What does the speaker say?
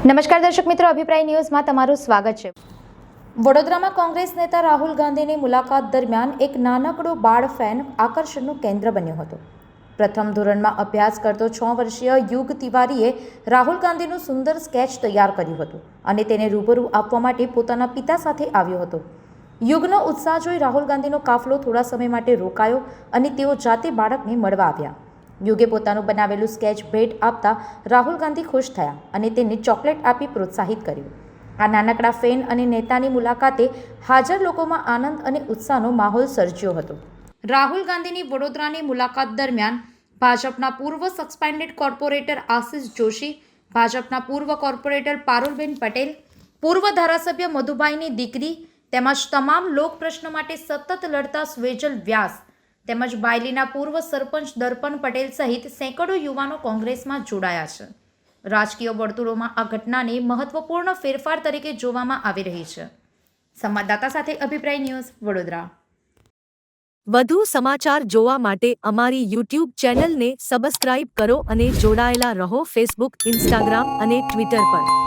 નમસ્કાર દર્શક મિત્રો, અભિપ્રાય ન્યૂઝમાં તમારું સ્વાગત છે। વડોદરામાં કોંગ્રેસ નેતા રાહુલ ગાંધીની મુલાકાત દરમિયાન એક નાનકડો બાળ ફેન આકર્ષણનું કેન્દ્ર બન્યો હતો। પ્રથમ ધોરણમાં અભ્યાસ કરતો 6 વર્ષીય યુગ તિવારીએ રાહુલ ગાંધીનું સુંદર સ્કેચ તૈયાર કર્યું હતું અને તેને રૂબરૂ આપવા માટે પોતાના પિતા સાથે આવ્યો હતો। યુગનો ઉત્સાહ જોઈ રાહુલ ગાંધીનો કાફલો થોડા સમય માટે રોકાયો અને તેઓ જાતે બાળકને મળવા આવ્યા। યુગે પોતાનું બનાવેલું સ્કેચ ભેટ આપતા રાહુલ ગાંધી ખુશ થયા અને તેને ચોકલેટ આપી પ્રોત્સાહિત કર્યું। આ નાનકડા ફેન અને નેતાની મુલાકાતે હાજર લોકોમાં આનંદ અને ઉત્સાહનો માહોલ સર્જ્યો હતો। રાહુલ ગાંધીની વડોદરાની મુલાકાત દરમિયાન ભાજપના પૂર્વ સસ્પેન્ડેડ કોર્પોરેટર આશિષ જોશી, ભાજપના પૂર્વ કોર્પોરેટર પારુલબેન પટેલ, પૂર્વ ધારાસભ્ય મધુભાઈની દીકરી તેમજ તમામ લોક પ્રશ્ન માટે સતત લડતા સ્વેજલ વ્યાસ તેમજ બાયલીના પૂર્વ સરપંચ દર્પણ પટેલ સહિત સેંકડો યુવાનો કોંગ્રેસમાં જોડાયા છે। રાજકીય વર્તુળોમાં આ ઘટનાને મહત્વપૂર્ણ ફેરફાર તરીકે જોવામાં આવી રહી છે। સંવાદદાતા સાથે અભિપ્રાય ન્યૂઝ, વડોદરા। વધુ સમાચાર જોવા માટે અમારી યુટ્યુબ ચેનલને સબસ્ક્રાઇબ કરો અને જોડાયેલા રહો ફેસબુક, ઇન્સ્ટાગ્રામ અને ટ્વિટર પર।